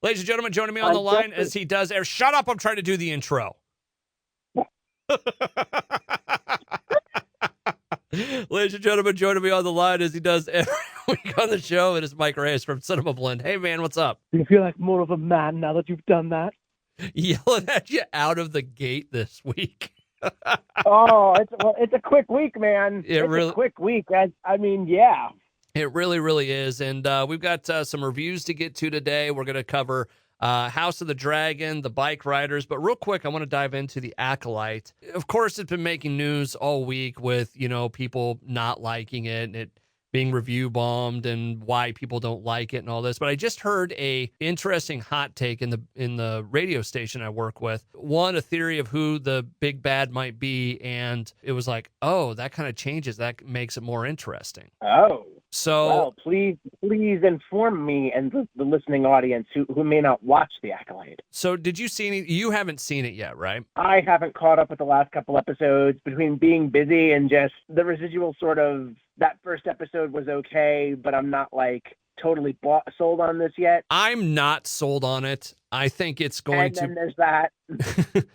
Ladies and gentlemen, joining me on the line as he does. Shut up! I'm trying to do the intro. Ladies and gentlemen, joining me on the line as he does every week on the show, it is Mike Reyes from Cinemablend. Hey, man, what's up? Do you feel like more of a man now that you've done that? Yelling at you out of the gate this week. It's a quick week, man. A quick week. Yeah. It really, really is. And we've got some reviews to get to today. We're going to cover House of the Dragon, the Bikeriders. But real quick, I want to dive into the Acolyte. Of course, it's been making news all week with, people not liking it and it being review bombed and why people don't like it and all this. But I just heard a interesting hot take in the radio station I work with. One, a theory of who the big bad might be. And it was like, oh, that kind of changes. That makes it more interesting. Oh. So, well, please inform me and the listening audience who may not watch The Acolyte. So did you see any? You haven't seen it yet, right? I haven't caught up with the last couple episodes between being busy and just the residual sort of, that first episode was okay, but I'm not totally sold on this yet. I'm not sold on it. I think it's going to... And then there's that.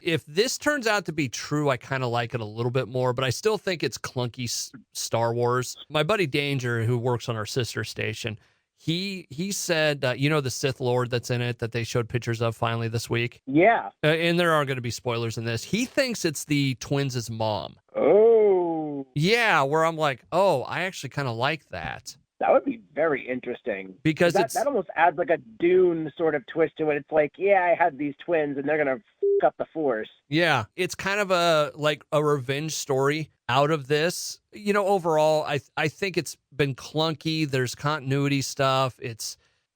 If this turns out to be true, I kind of like it a little bit more, but I still think it's clunky Star Wars. My buddy Danger, who works on our sister station, he said, the Sith Lord that's in it that they showed pictures of finally this week? Yeah. And there are going to be spoilers in this. He thinks it's the twins' mom. Oh. Yeah, where I'm like, oh, I actually kind of like that. That would be very interesting. Because that almost adds a Dune sort of twist to it. It's like, yeah, I had these twins and they're going to f up the Force. Yeah, it's kind of a revenge story out of this. Overall, I think it's been clunky. There's continuity stuff.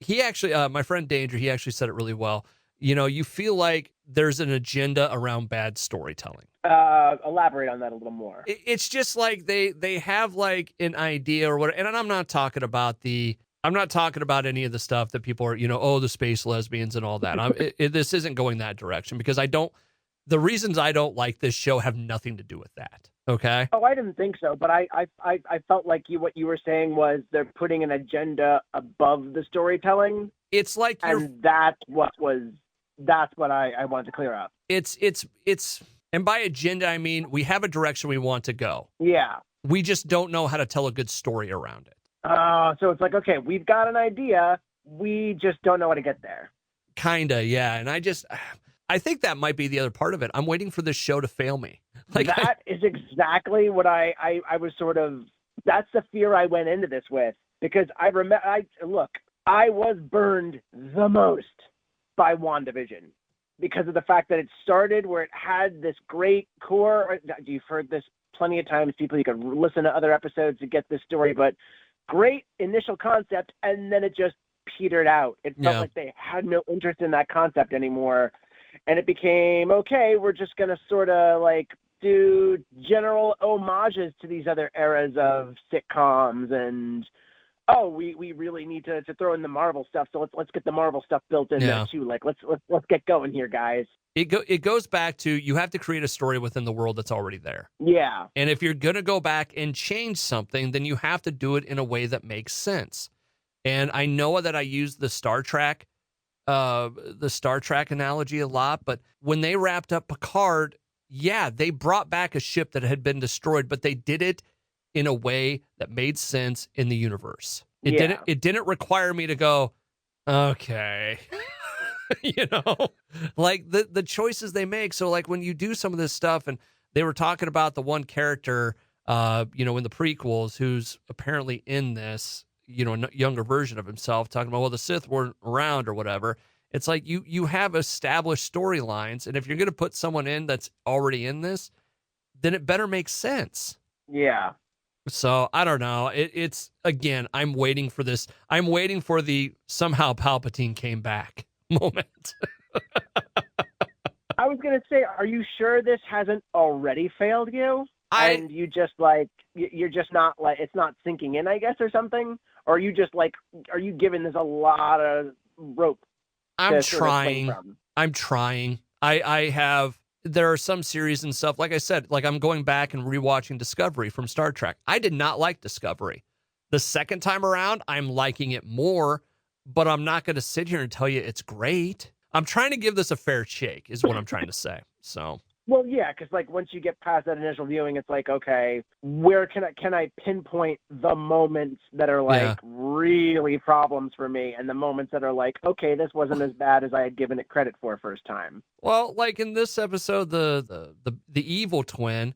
He actually, my friend Danger, he actually said it really well. You feel like there's an agenda around bad storytelling. Elaborate on that a little more. It's just like they have an idea or whatever. And I'm not talking about any of the stuff that people are, the space lesbians and all that. This isn't going that direction because the reasons I don't like this show have nothing to do with that. Okay. Oh, I didn't think so, but I felt like what you were saying was they're putting an agenda above the storytelling. It's like, and that's what I wanted to clear up. And by agenda, I mean, we have a direction we want to go. Yeah. We just don't know how to tell a good story around it. So it's like, okay, we've got an idea. We just don't know how to get there. Kinda, yeah. And I think that might be the other part of it. I'm waiting for this show to fail me. That is exactly what I was sort of, that's the fear I went into this with. Because I remember, I was burned the most by WandaVision. Because of the fact that it started where it had this great core. You've heard this plenty of times. People, you can listen to other episodes to get this story, but great initial concept, and then it just petered out. It felt like they had no interest in that concept anymore, and it became, okay, we're just going to sort of do general homages to these other eras of sitcoms and... Oh, we really need to throw in the Marvel stuff, so let's get the Marvel stuff built in there too. Let's get going here, guys. It goes back to, you have to create a story within the world that's already there. Yeah. And if you're gonna go back and change something, then you have to do it in a way that makes sense. And I know that I use the Star Trek analogy a lot, but when they wrapped up Picard, they brought back a ship that had been destroyed, but they did it in a way that made sense in the universe. It didn't require me to go, okay. The choices they make. So when you do some of this stuff, and they were talking about the one character, in the prequels, who's apparently in this, a younger version of himself, talking about, well, the Sith weren't around or whatever. It's like you have established storylines, and if you're going to put someone in that's already in this, then it better make sense. Yeah. So I don't know. It's again, I'm waiting for this. I'm waiting for the somehow Palpatine came back moment. I was going to say, are you sure this hasn't already failed you? And you just you're just not it's not sinking in, I guess, or something? Or are you just are you giving this a lot of rope? I'm trying. There are some series and stuff, like I said, I'm going back and rewatching Discovery from Star Trek. I did not like Discovery. The second time around, I'm liking it more but I'm not going to sit here and tell you it's great. I'm trying to give this a fair shake is what I'm trying to say. So. Well, yeah, because like once you get past that initial viewing, it's like, okay, where can I pinpoint the moments that are like really problems for me, and the moments that are like, okay, this wasn't as bad as I had given it credit for first time. Well, like in this episode, the evil twin,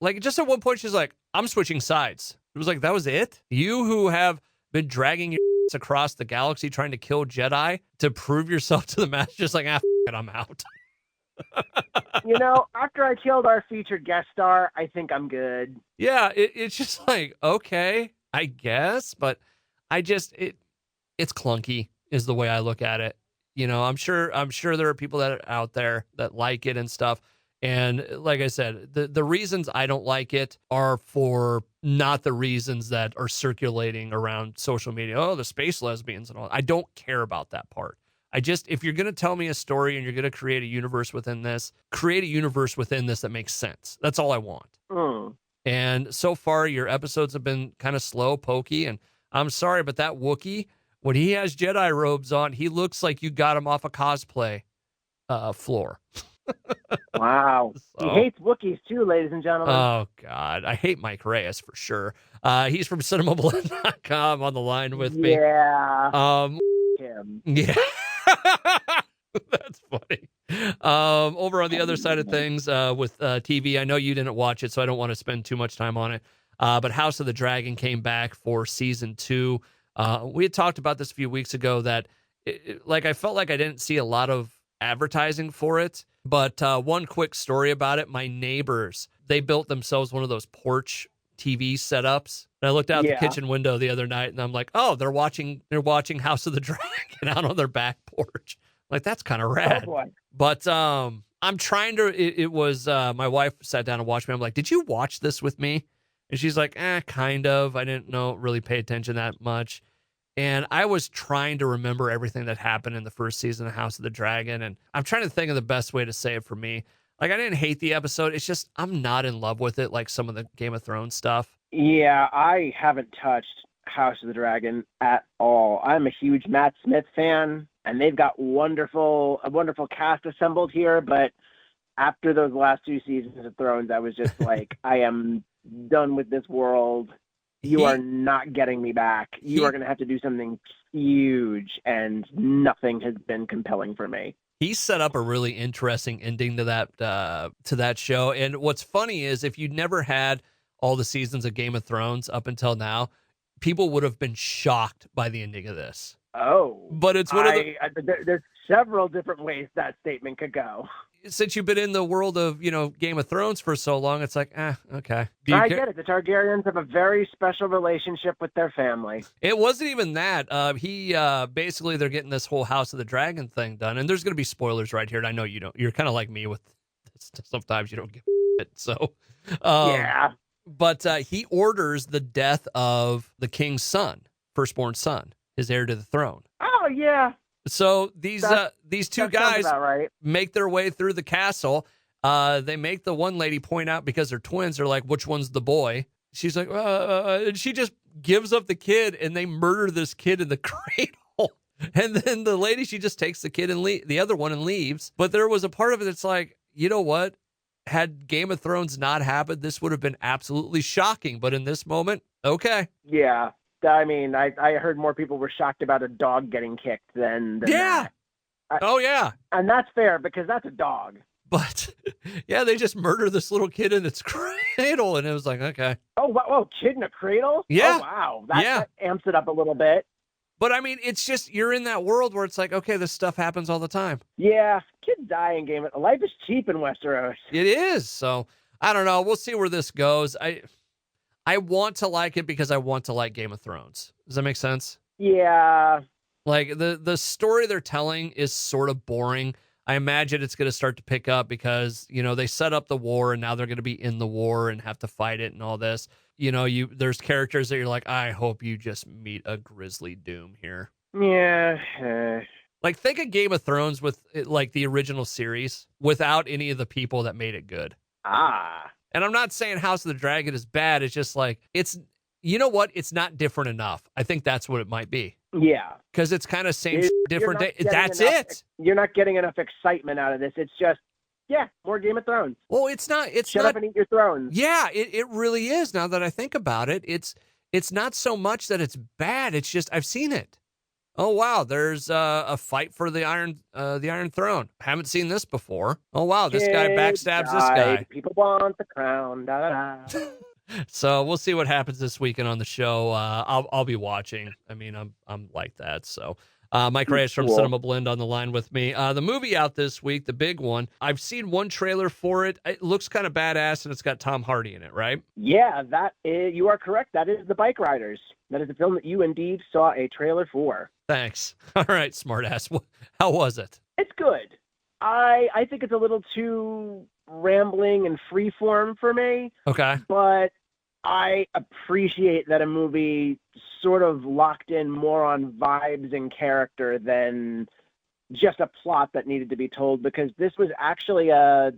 like just at one point she's like, I'm switching sides. It was like, that was it? You who have been dragging your across the galaxy trying to kill Jedi to prove yourself to the master, just like, f it, I'm out. You know, after I killed our featured guest star, I think I'm good. Yeah, it's just like, okay, I guess, but it's clunky is the way I look at it. You know, I'm sure there are people that are out there that like it and stuff. And like I said, the reasons I don't like it are for not the reasons that are circulating around social media. Oh, the space lesbians and all. I don't care about that part. If you're going to tell me a story and you're going to create a universe within this, create a universe within this that makes sense. That's all I want. And so far, your episodes have been kind of slow, pokey. And I'm sorry, but that Wookiee, when he has Jedi robes on, he looks like you got him off a cosplay floor. Wow. So, he hates Wookiees too, ladies and gentlemen. Oh, God. I hate Mike Reyes for sure. He's from Cinemablend.com on the line with me. Yeah. Him. Yeah. That's funny. Over on the other side of things with TV, I know you didn't watch it, so I don't want to spend too much time on it. But House of the Dragon came back for season 2. We had talked about this a few weeks ago that I felt like I didn't see a lot of advertising for it. But one quick story about it. My neighbors, they built themselves one of those porch TV setups. And I looked out the kitchen window the other night and I'm like, oh, they're watching House of the Dragon out on their back porch. Like, that's kind of rad. Oh, boy. But I'm trying to, it was, my wife sat down and watched me. I'm like, did you watch this with me? And she's like, kind of. I didn't really pay attention that much. And I was trying to remember everything that happened in the first season of House of the Dragon. And I'm trying to think of the best way to say it for me. Like, I didn't hate the episode. It's just, I'm not in love with it like some of the Game of Thrones stuff. Yeah, I haven't touched House of the Dragon at all. I'm a huge Matt Smith fan, and they've got a wonderful cast assembled here. But after those last 2 seasons of Thrones, I was just like, I am done with this world. You are not getting me back. You are going to have to do something huge, and nothing has been compelling for me. He set up a really interesting ending to that show. And what's funny is if you'd never had all the seasons of Game of Thrones up until now, people would have been shocked by the ending of this. Oh, but it's one of the. There's several different ways that statement could go. Since you've been in the world of, Game of Thrones for so long, it's like, okay. I get it. The Targaryens have a very special relationship with their family. It wasn't even that. Basically, they're getting this whole House of the Dragon thing done. And there's going to be spoilers right here. And I know you don't. You're kind of like me with this. Sometimes you don't give it. So, yeah. But he orders the death of the king's son, firstborn son, his heir to the throne. Oh, yeah. So these two guys make their way through the castle. They make the one lady point out, because they're twins, they're like, which one's the boy? She's like, and she just gives up the kid, and they murder this kid in the cradle. And then the lady, she just takes the kid and the other one and leaves. But there was a part of it that's like, you know what? Had Game of Thrones not happened, this would have been absolutely shocking. But in this moment, okay. Yeah. I mean, I heard more people were shocked about a dog getting kicked than that. Yeah. And that's fair, because that's a dog. But, yeah, they just murder this little kid in its cradle, and it was like, okay. Oh, wow, kid in a cradle? Yeah. Oh, wow. That amps it up a little bit. But, I mean, it's just, you're in that world where it's like, okay, this stuff happens all the time. Yeah, kids die in Game of Life is cheap in Westeros. It is. So, I don't know. We'll see where this goes. I want to like it because I want to like Game of Thrones. Does that make sense? Yeah. Like, the story they're telling is sort of boring. I imagine it's going to start to pick up because, they set up the war and now they're going to be in the war and have to fight it and all this. There's characters that you're like, I hope you just meet a grisly doom here. Yeah. Like, think of Game of Thrones with, like, the original series without any of the people that made it good. Ah. And I'm not saying House of the Dragon is bad. It's just like, it's You know what? It's not different enough. I think that's what it might be. Yeah. Because it's kind of same, You're different not day. getting That's enough- it. You're not getting enough excitement out of this. It's just, yeah, more Game of Thrones. Well, it's not. Shut up and eat your thrones. Yeah, it really is. Now that I think about it, it's not so much that it's bad. It's just I've seen it. Oh wow, there's a fight for the Iron Throne. Haven't seen this before. Oh wow, this guy Kids backstabs this died, guy. People want the crown. Da, da, da. So we'll see what happens this weekend on the show. I'll be watching. I mean, I'm like that. So Mike Reyes from Cool. Cinemablend on the line with me. The movie out this week, the big one. I've seen one trailer for it. It looks kind of badass, and it's got Tom Hardy in it, right? Yeah, you are correct. That is the Bikeriders. That is the film that you indeed saw a trailer for. Thanks. All right, smartass. How was it? It's good. I think it's a little too rambling and freeform for me, Okay. but I appreciate that a movie sort of locked in more on vibes and character than just a plot that needed to be told, because this was actually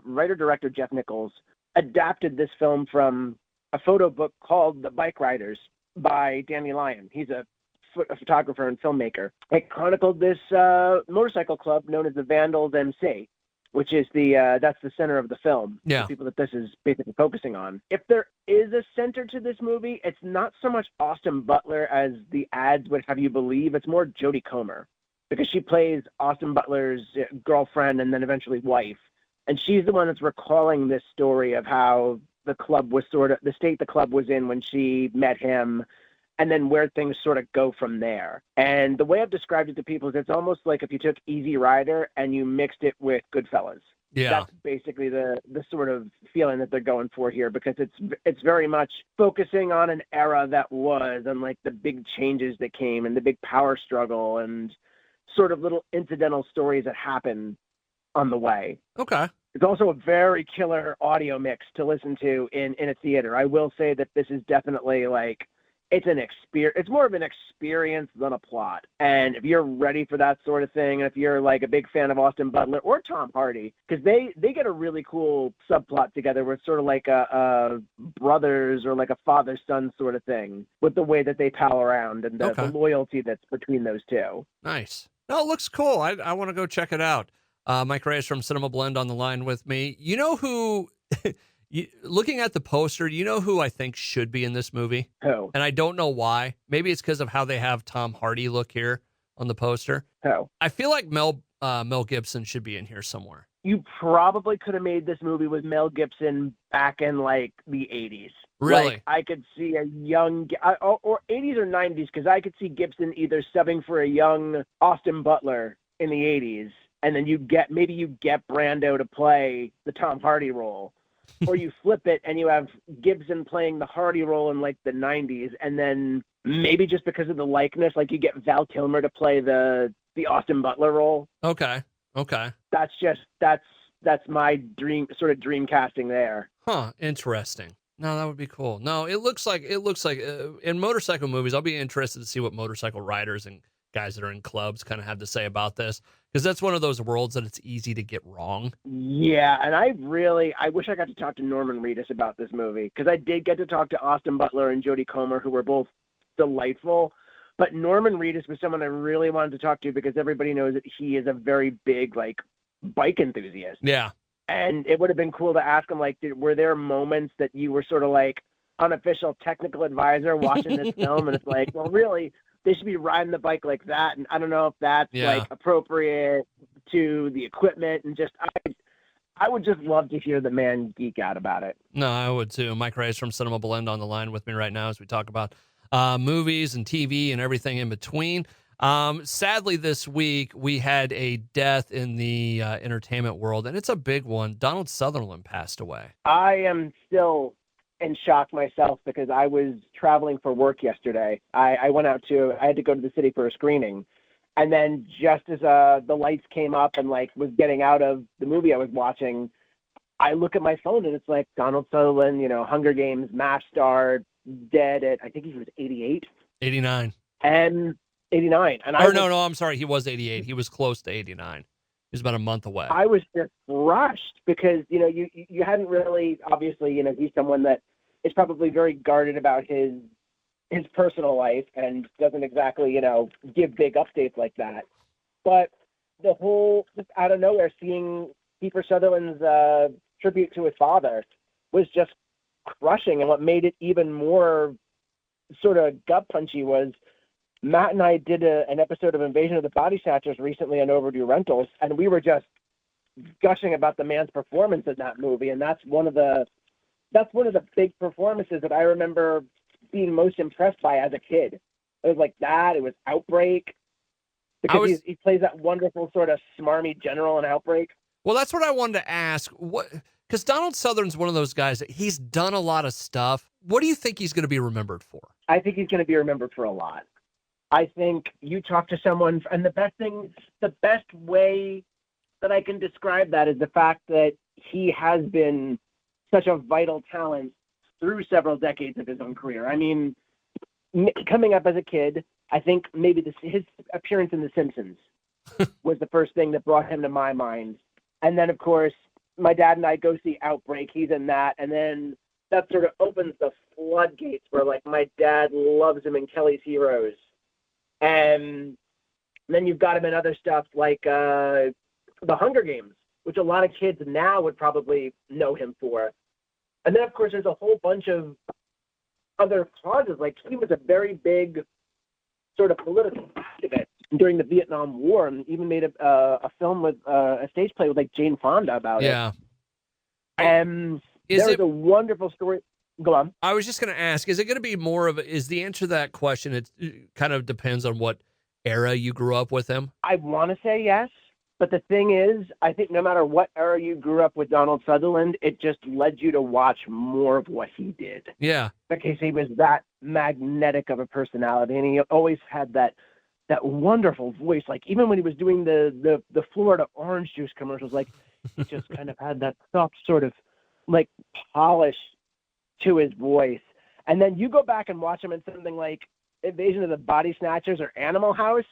writer-director Jeff Nichols adapted this film from a photo book called The Bikeriders by Danny Lyon. He's a photographer and filmmaker. It chronicled this motorcycle club known as the Vandals MC, which is that's the center of the film. Yeah. The people that this is basically focusing on. If there is a center to this movie, it's not so much Austin Butler as the ads would have you believe. It's more Jodie Comer, because she plays Austin Butler's girlfriend and then eventually wife. And she's the one that's recalling this story of how the club was the state the club was in when she met him, and then where things sort of go from there. And the way I've described it to people is it's almost like if you took Easy Rider and you mixed it with Goodfellas. Yeah. That's basically the sort of feeling that they're going for here, because it's very much focusing on an era that was, and like the big changes that came and the big power struggle and sort of little incidental stories that happen on the way. Okay. It's also a very killer audio mix to listen to in a theater. I will say that this is definitely like, it's an experience. It's more of an experience than a plot. And if you're ready for that sort of thing, and if you're like a big fan of Austin Butler or Tom Hardy, because they get a really cool subplot together where it's sort of like a brothers or like a father-son sort of thing with the way that they pal around and the loyalty that's between those two. Nice. No, it looks cool. I want to go check it out. Mike Reyes from Cinemablend on the line with me. You know who... Looking at the poster, you know who I think should be in this movie? Who? And I don't know why. Maybe it's because of how they have Tom Hardy look here on the poster. Who? I feel like Mel Gibson should be in here somewhere. You probably could have made this movie with Mel Gibson back in like the 80s. Really? Like, I could see a young, or 80s or 90s, because I could see Gibson either subbing for a young Austin Butler in the 80s, and then you get Brando to play the Tom Hardy role. Or you flip it and you have Gibson playing the Hardy role in like the 90s, and then maybe just because of the likeness, like you get Val Kilmer to play the Austin Butler role. Okay. That's my dream casting there. Huh. Interesting. No, that would be cool. No, it looks like in motorcycle movies, I'll be interested to see what motorcycle riders and guys that are in clubs kind of have to say about this, because that's one of those worlds that it's easy to get wrong. Yeah, and I wish I got to talk to Norman Reedus about this movie, because I did get to talk to Austin Butler and Jodie Comer, who were both delightful, but Norman Reedus was someone I really wanted to talk to, because everybody knows that he is a very big like bike enthusiast. Yeah. And it would have been cool to ask him, like, were there moments that you were sort of like unofficial technical advisor watching this film, and it's like, well, really, they should be riding the bike like that, and I don't know if that's like appropriate to the equipment, and just I would just love to hear the man geek out about it. No, I would too. Mike Reyes from Cinemablend on the line with me right now as we talk about movies and TV and everything in between. Sadly, this week we had a death in the entertainment world, and it's a big one. Donald Sutherland passed away. I am still in shock myself, because I was traveling for work yesterday. I had to go to the city for a screening. And then just as the lights came up and like was getting out of the movie I was watching, I look at my phone and it's like Donald Sutherland, Hunger Games, MASH star, dead at, I think he was 88. 89. And 89. And I'm sorry. He was 88. He was close to 89. He was about a month away. I was just rushed because, you hadn't really, obviously, he's someone that is probably very guarded about his his personal life and doesn't exactly, give big updates like that. But the whole, just out of nowhere, seeing Kiefer Sutherland's tribute to his father was just crushing. And what made it even more sort of gut punchy was Matt and I did an episode of Invasion of the Body Snatchers recently on Overdue Rentals, and we were just gushing about the man's performance in that movie. And that's one of the big performances that I remember being most impressed by as a kid. It was like that. It was Outbreak, because he plays that wonderful sort of smarmy general in Outbreak. Well, that's what I wanted to ask. Because Donald Sutherland's one of those guys that he's done a lot of stuff. What do you think he's going to be remembered for? I think he's going to be remembered for a lot. I think you talk to someone, and the best way that I can describe that is the fact that he has been such a vital talent through several decades of his own career. I mean, coming up as a kid, I think maybe his appearance in The Simpsons was the first thing that brought him to my mind. And then, of course, my dad and I go see Outbreak. He's in that. And then that sort of opens the floodgates where, like, my dad loves him in Kelly's Heroes. And then you've got him in other stuff like The Hunger Games, which a lot of kids now would probably know him for. And then, of course, there's a whole bunch of other causes. Like, he was a very big sort of political activist during the Vietnam War, and even made a film with a stage play with, like, Jane Fonda about it. Yeah. And there's a wonderful story. Go on. I was just going to ask, is it going to be more of is the answer to that question, it kind of depends on what era you grew up with him? I want to say yes. But the thing is, I think no matter what era you grew up with Donald Sutherland, it just led you to watch more of what he did. Yeah. Because he was that magnetic of a personality, and he always had that wonderful voice. Like, even when he was doing the Florida orange juice commercials, like, he just kind of had that soft sort of, like, polish to his voice. And then you go back and watch him in something like Invasion of the Body Snatchers or Animal House.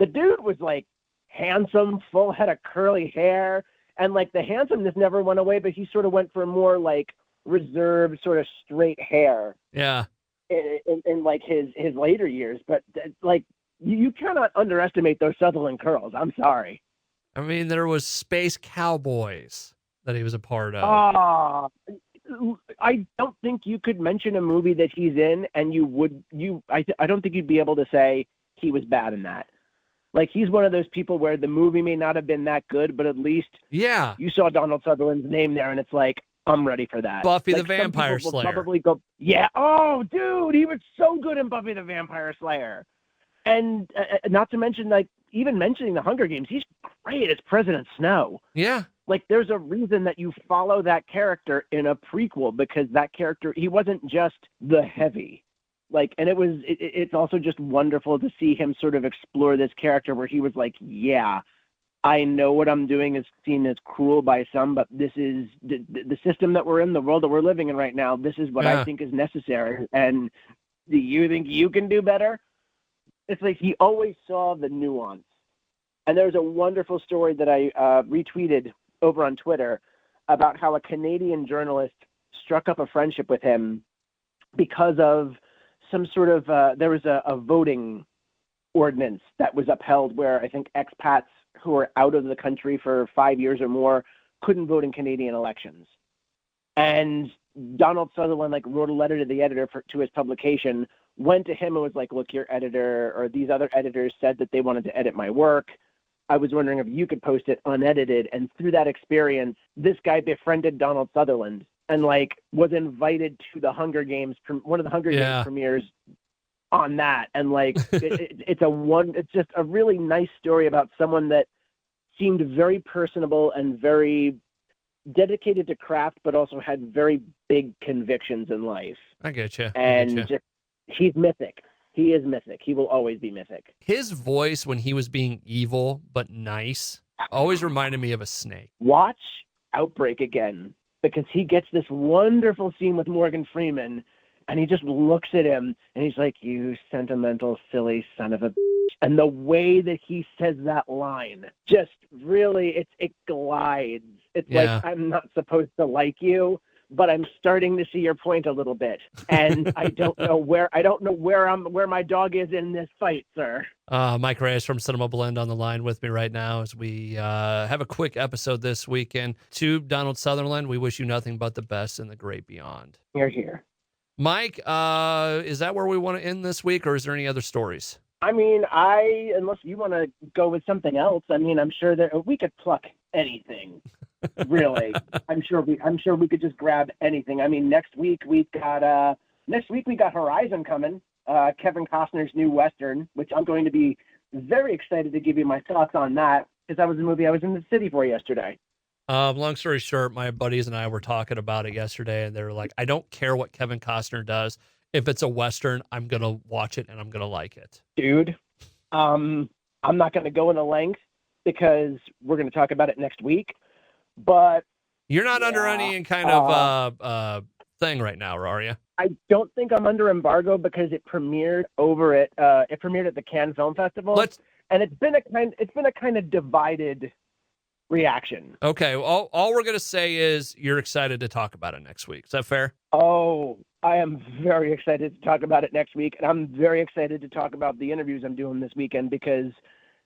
The dude was, like, handsome, full head of curly hair, and, like, the handsomeness never went away, but he sort of went for more, like, reserved sort of straight hair. Yeah. In like his later years. But, like, you cannot underestimate those Sutherland curls. I'm sorry. I mean, there was Space Cowboys that he was a part of. I don't think you could mention a movie that he's in and I don't think you'd be able to say he was bad in that. Like, he's one of those people where the movie may not have been that good, but at least you saw Donald Sutherland's name there, and it's like, I'm ready for that. Buffy like, the Vampire Slayer. Probably go, yeah. Oh, dude, he was so good in Buffy the Vampire Slayer. And not to mention, like, even mentioning the Hunger Games, he's great as President Snow. Yeah. Like, there's a reason that you follow that character in a prequel, because that character, he wasn't just the heavy. Like, and it's also just wonderful to see him sort of explore this character where he was like, yeah, I know what I'm doing is seen as cruel by some, but this is the system that we're in, the world that we're living in right now. This is what I think is necessary. And do you think you can do better? It's like he always saw the nuance. And there's a wonderful story that I retweeted over on Twitter about how a Canadian journalist struck up a friendship with him because of some sort of, there was a voting ordinance that was upheld where I think expats who were out of the country for 5 years or more couldn't vote in Canadian elections. And Donald Sutherland, like, wrote a letter to the editor to his publication, went to him and was like, look, your editor or these other editors said that they wanted to edit my work. I was wondering if you could post it unedited. And through that experience, this guy befriended Donald Sutherland and, like, was invited to the Hunger Games, one of the Hunger Games premieres on that. And, like, it's just a really nice story about someone that seemed very personable and very dedicated to craft, but also had very big convictions in life. I get you. And he's mythic. He is mythic. He will always be mythic. His voice when he was being evil but nice always reminded me of a snake. Watch Outbreak again, because he gets this wonderful scene with Morgan Freeman, and he just looks at him, and he's like, you sentimental, silly son of a bitch. And the way that he says that line, just really, it glides. It's like, I'm not supposed to like you, but I'm starting to see your point a little bit, and I don't know where my dog is in this fight, sir. Mike Reyes from Cinemablend on the line with me right now as we have a quick episode this weekend. To Donald Sutherland, we wish you nothing but the best in the great beyond. You're here. Mike, is that where we want to end this week, or is there any other stories? I mean, unless you want to go with something else, I mean, I'm sure that we could pluck anything. Really, I'm sure we could just grab anything. I mean, next week we got Horizon coming, Kevin Costner's new Western, which I'm going to be very excited to give you my thoughts on that, because that was a movie I was in the city for yesterday. Long story short, my buddies and I were talking about it yesterday, and they were like, I don't care what Kevin Costner does. If it's a Western, I'm going to watch it and I'm going to like it. Dude, I'm not going to go into length because we're going to talk about it next week, but you're not under any kind of thing right now, are you? I don't think I'm under embargo because it premiered at the Cannes Film Festival. And it's been a kind of divided reaction. Okay, well, all we're going to say is you're excited to talk about it next week. Is that fair? Oh, I am very excited to talk about it next week, and I'm very excited to talk about the interviews I'm doing this weekend, because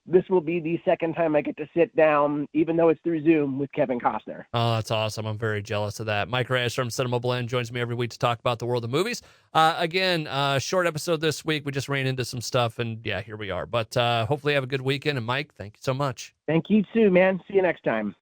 this will be the second time I get to sit down, even though it's through Zoom, with Kevin Costner. Oh, that's awesome. I'm very jealous of that. Mike Reyes from Cinemablend joins me every week to talk about the world of movies. Again, short episode this week. We just ran into some stuff, and yeah, here we are. But hopefully have a good weekend. And Mike, thank you so much. Thank you too, man. See you next time.